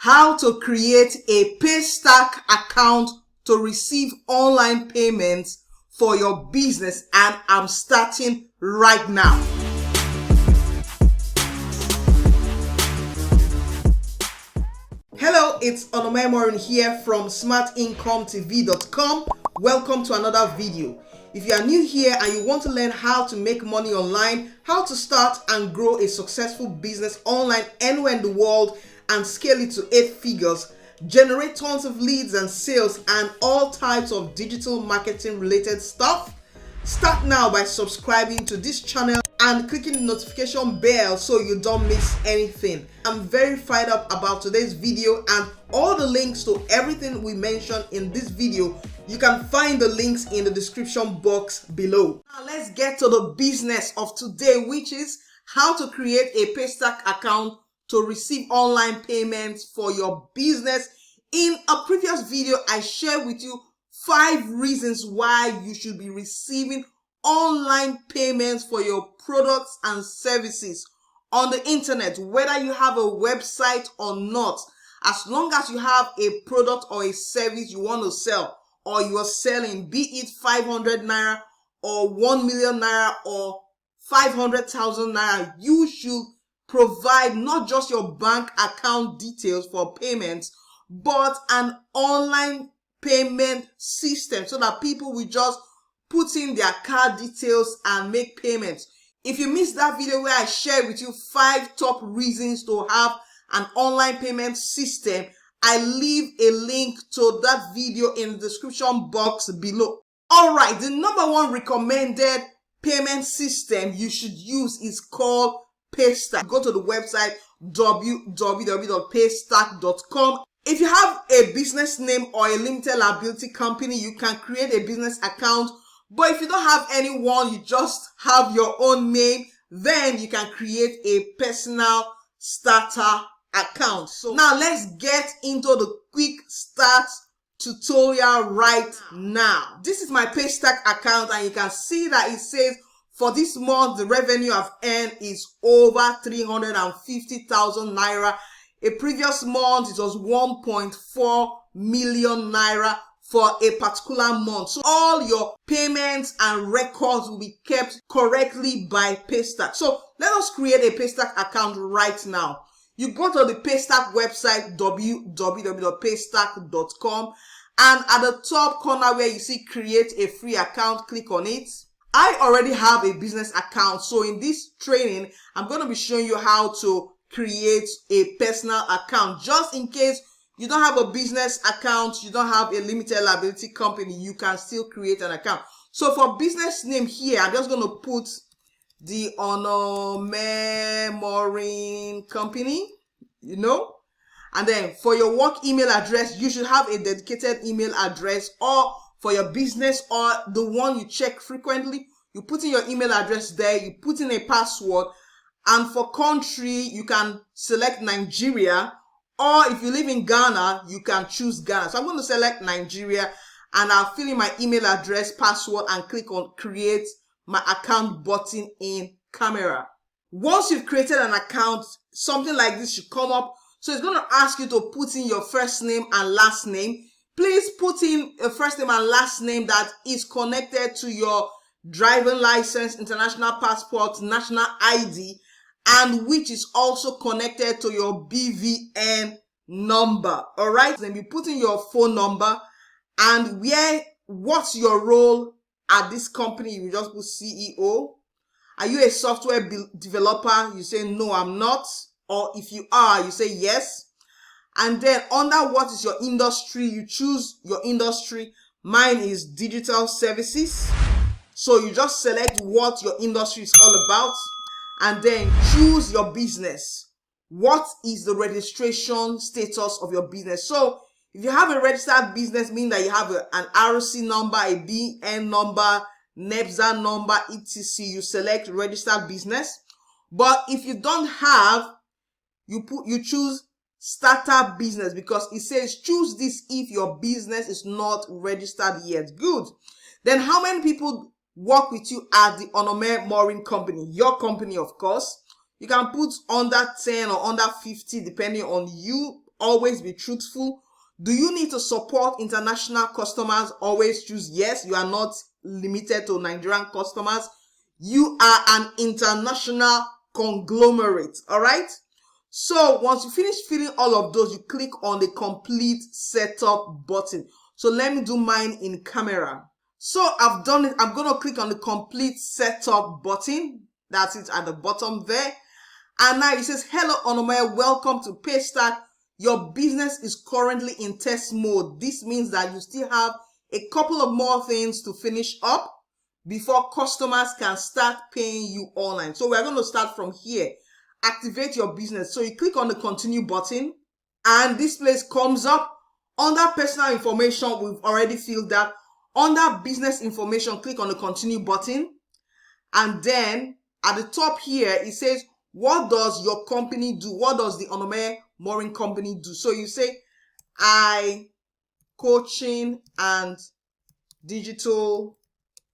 how to create a Paystack account to receive online payments for your business, and I'm starting right now. Hello, it's Onome Morin here from smartincometv.com. Welcome to another video. If you are new here and you want to learn how to make money online, how to start and grow a successful business online anywhere in the world and scale it to 8 figures, generate tons of leads and sales and all types of digital marketing related stuff, start now by subscribing to this channel and clicking the notification bell so you don't miss anything. I'm very fired up about today's video, and all the links to everything we mentioned in this video, you can find the links in the description box below. Now let's get to the business of today, which is how to create a Paystack account to receive online payments for your business. In a previous video, I shared with you 5 reasons why you should be receiving online payments for your products and services on the internet, whether you have a website or not. As long as you have a product or a service you want to sell, or you are selling, be it 500 naira or 1 million naira or 500,000 naira, you should provide not just your bank account details for payments, but an online payment system so that people will just put in their card details and make payments. If you missed that video where I shared with you 5 top reasons to have an online payment system, I leave a link to that video in the description box below. Alright, the number 1 recommended payment system you should use is called Paystack. Go to the website www.paystack.com. If you have a business name or a limited liability company, you can create a business account. But if you don't have anyone, you just have your own name, then you can create a personal starter account. So now let's get into the quick start tutorial right now. This is my Paystack account, and you can see that it says for this month the revenue I've earned is over 350,000 naira. A previous month it was 1.4 million naira for a particular month. So all your payments and records will be kept correctly by Paystack. So let us create a Paystack account right now. You go to the Paystack website www.paystack.com, and at the top corner where you see create a free account, click on it. I already have a business account, so in this training I'm going to be showing you how to create a personal account. Just in case you don't have a business account, you don't have a limited liability company, you can still create an account. So for business name here, I'm just going to put the Onome Morin Company, and then for your work email address, you should have a dedicated email address, or for your business or the one you check frequently, you put in your email address there, you put in a password, and for country, you can select Nigeria, or if you live in Ghana, you can choose Ghana. So I'm going to select Nigeria, and I'll fill in my email address, password, and click on create my account button in camera. Once you've created an account, something like this should come up. So it's going to ask you to put in your first name and last name. Please put in a first name and last name that is connected to your driving license, international passport, national ID, and which is also connected to your BVN number. Alright, then you put in your phone number and what's your role at this company. You just put CEO. Are you a software developer? You say no, I'm not. Or if you are, you say yes. And then under what is your industry, you choose your industry. Mine is digital services. So you just select what your industry is all about, and then choose your business. What is the registration status of your business? So if you have a registered business, meaning that you have an RC number, a BN number, NEPSA number, etc., you select registered business. But if you don't have, you choose starter business, because it says choose this if your business is not registered yet. Good. Then how many people work with you at the Onome Morin Company? Your company, of course. You can put under 10 or under 50 depending on you Always be truthful. Do you need to support international customers? Always choose yes. You are not limited to Nigerian customers. You are an international conglomerate. All right. So once you finish filling all of those, you click on the complete setup button. So let me do mine in camera. So I've done it. I'm going to click on the complete setup button. That's it at the bottom there. And now it says, hello Onome, welcome to Paystack. Your business is currently in test mode. This means that you still have a couple of more things to finish up before customers can start paying you online. So we're going to start from here. Activate your business. So you click on the continue button and this place comes up. Under personal information, we've already filled that. Under business information, click on the continue button. And then at the top here, it says, what does your company do? What does the Onome Morin company do? So you say, I coaching and digital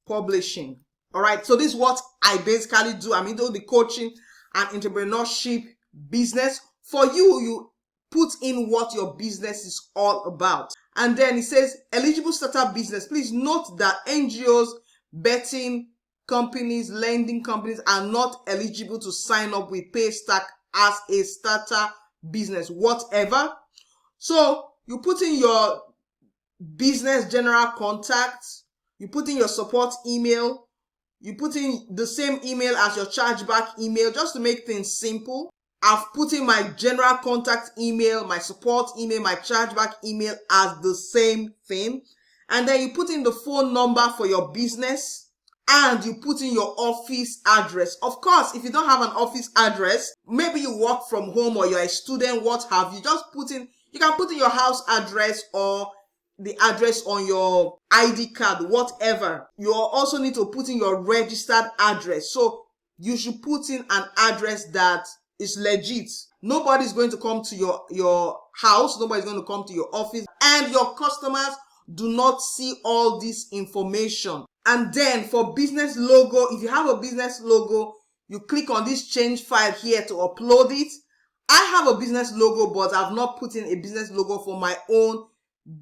publishing. All right. So this is what I basically do. I'm into the coaching and entrepreneurship business. For you, you put in what your business is all about. And then it says eligible startup business. Please note that NGOs, betting companies, lending companies are not eligible to sign up with Paystack as a starter business, whatever. So you put in your business general contacts, you put in your support email, you put in the same email as your chargeback email just to make things simple. I've put in my general contact email, my support email, my chargeback email as the same thing. And then you put in the phone number for your business and you put in your office address. Of course, if you don't have an office address, maybe you work from home or you're a student, what have you, just put in, you can put in your house address or the address on your ID card, whatever. You also need to put in your registered address. So you should put in an address that is legit. Nobody's going to come to your house. Nobody's going to come to your office. And your customers do not see all this information. And then for business logo, if you have a business logo, you click on this change file here to upload it. I have a business logo, but I've not put in a business logo for my own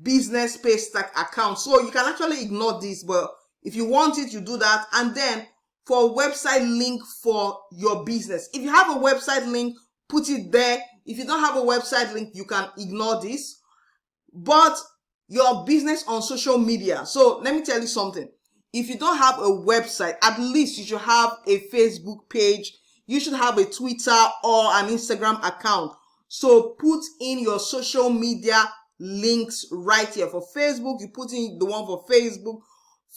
business Paystack account. So you can actually ignore this, but if you want it, you do that. And then for a website link for your business, if you have a website link, put it there. If you don't have a website link, you can ignore this. But your business on social media. So let me tell you something. If you don't have a website, at least you should have a Facebook page. You should have a Twitter or an Instagram account. So put in your social media links right here. For Facebook, you put in the one for Facebook.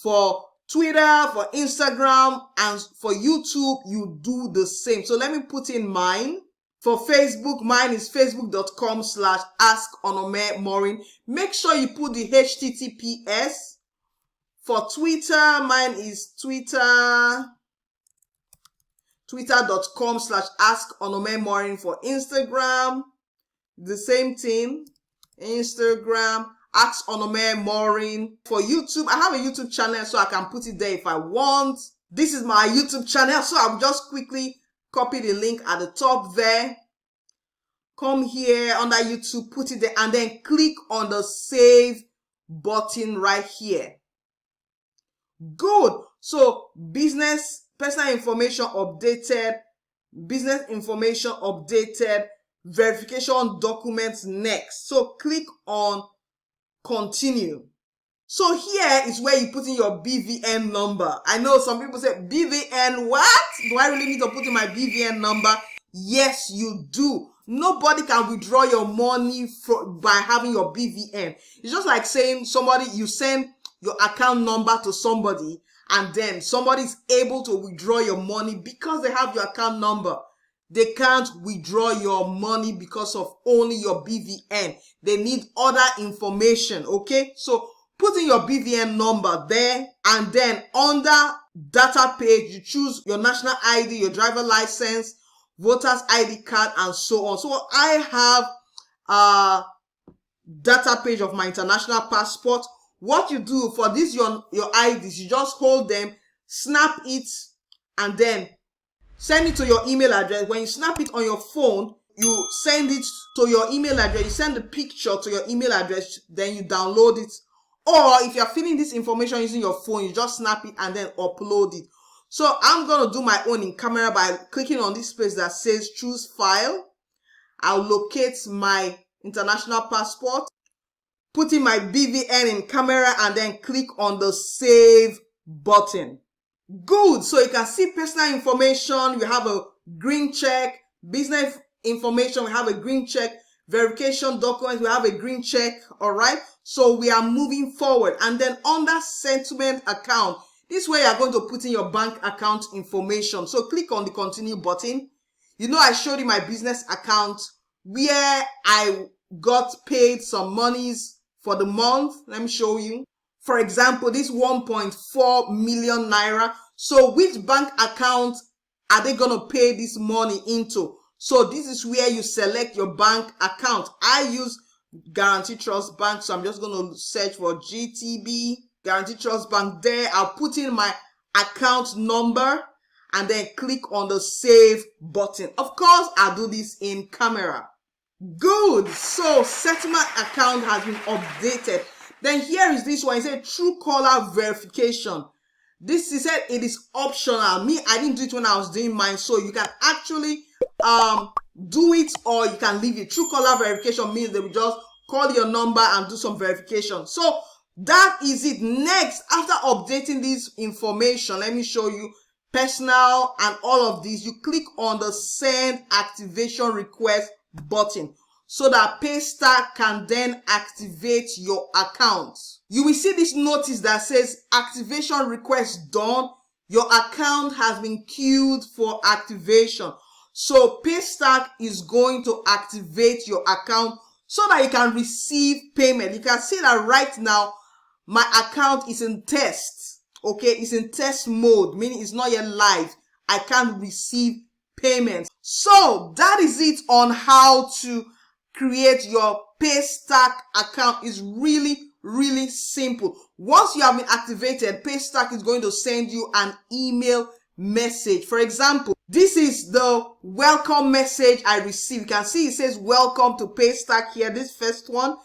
For Twitter, for Instagram, and for YouTube, you do the same. So let me put in mine. For Facebook, mine is facebook.com/askonome-morin. Make sure you put the HTTPS. For Twitter, mine is twitter.com/askonome-morin. For Instagram, the same thing. Instagram, Ask Onome Morin. For YouTube, I have a YouTube channel, so I can put it there if I want. This is my YouTube channel, so I'll just quickly copy the link at the top there. Come here under YouTube, put it there, and then click on the save button right here. Good. So business, personal information updated, business information updated, verification documents next. So click on continue. So here is where you put in your BVN number. I know some people say, BVN, what? Do I really need to put in my BVN number? Yes, you do. Nobody can withdraw your money by having your BVN. It's just like saying you send your account number to somebody and then somebody is able to withdraw your money because they have your account number. They can't withdraw your money because of only your BVN. They need other information, okay? So put in your BVN number there, and then under data page, you choose your national ID, your driver license, voter's ID card, and so on. So I have a data page of my international passport. What you do for this, your IDs, you just hold them, snap it, and then send it to your email address. When you snap it on your phone, You send it to your email address. You send the picture to your email address, then you download it. Or if you're filling this information using your phone, you just snap it and then upload it. So I'm going to do my own in camera by clicking on this place that says choose file. I'll locate my international passport, put in my BVN in camera, and then click on the save button. Good. So you can see personal information. We have a green check. Business information, we have a green check. Verification documents, we have a green check. All right. So we are moving forward. And then under settlement account, this is where you're going to put in your bank account information. So click on the continue button. You know, I showed you my business account where I got paid some monies for the month. Let me show you. For example, this 1.4 million naira. So which bank account are they going to pay this money into? So this is where you select your bank account. I use Guarantee Trust Bank, so I'm just going to search for GTB, Guarantee Trust Bank. There, I'll put in my account number and then click on the save button. Of course, I'll do this in camera. Good. So settlement account has been updated. Then here is this one. It said true caller verification. This is said it is optional. Me, I didn't do it when I was doing mine. So you can actually do it or you can leave it. True caller verification means they will just call your number and do some verification. So that is it. Next, after updating this information, let me show you personal and all of these. You click on the send activation request button so that Paystack can then activate your account. You will see this notice that says activation request done. Your account has been queued for activation. So Paystack is going to activate your account so that you can receive payment. You can see that right now my account is in test. Okay, it's in test mode, meaning it's not yet live. I can't receive payments. So that is it on how to create your Paystack account. Is really simple. Once you have been activated, Paystack is going to send you an email message. For example, this is the welcome message I received. You can see it says welcome to Paystack here, this first one.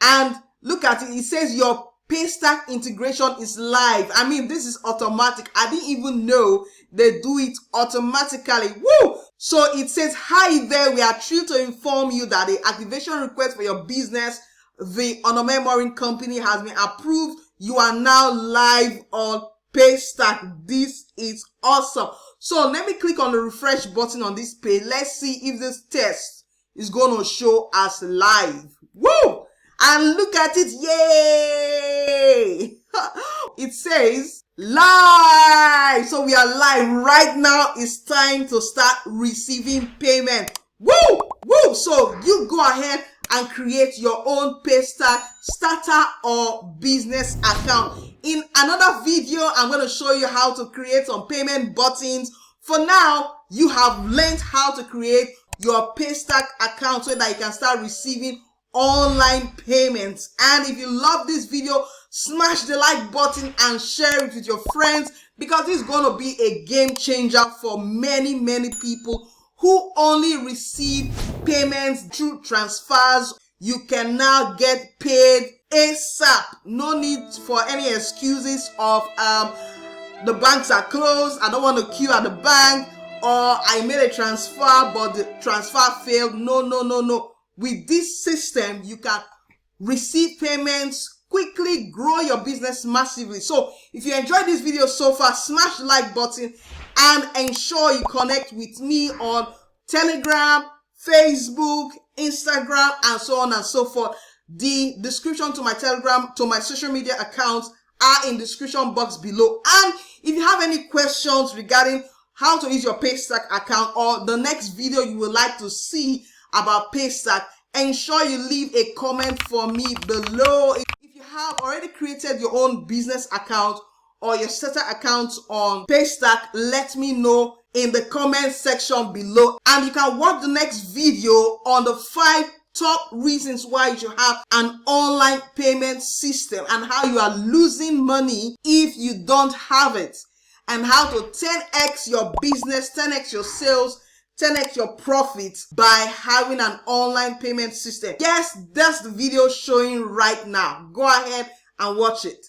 And look at it. It says your Paystack integration is live. I mean, this is automatic. I didn't even know they do it automatically. Woo! So it says, hi there. We are thrilled to inform you that the activation request for your business, the Onome Mooring Company, has been approved. You are now live on Paystack. This is awesome. So let me click on the refresh button on this page. Let's see if this test is going to show us live. Woo! And look at it. Yay! It says live. So we are live right now. It's time to start receiving payment. Woo! Woo! So you go ahead and create your own Paystack starter or business account. In another video, I'm going to show you how to create some payment buttons. For now, you have learned how to create your Paystack account so that you can start receiving online payments. And if you love this video, smash the like button and share it with your friends, because this is going to be a game changer for many people who only receive payments through transfers. You can now get paid ASAP. No need for any excuses of the banks are closed, I don't want to queue at the bank, or I made a transfer but the transfer failed. No. With this system, you can receive payments quickly, grow your business massively. So if you enjoyed this video so far, smash the like button and ensure you connect with me on Telegram, Facebook, Instagram, and so on and so forth. The description to my Telegram, to my social media accounts are in the description box below. And if you have any questions regarding how to use your Paystack account, or the next video you would like to see about Paystack, ensure you leave a comment for me below. If you have already created your own business account or your starter account on Paystack, let me know in the comment section below. And you can watch the next video on the 5 top reasons why you should have an online payment system, and how you are losing money if you don't have it, and how to 10x your business, 10x your sales, 10x your profits by having an online payment system. Yes, that's the video showing right now. Go ahead and watch it.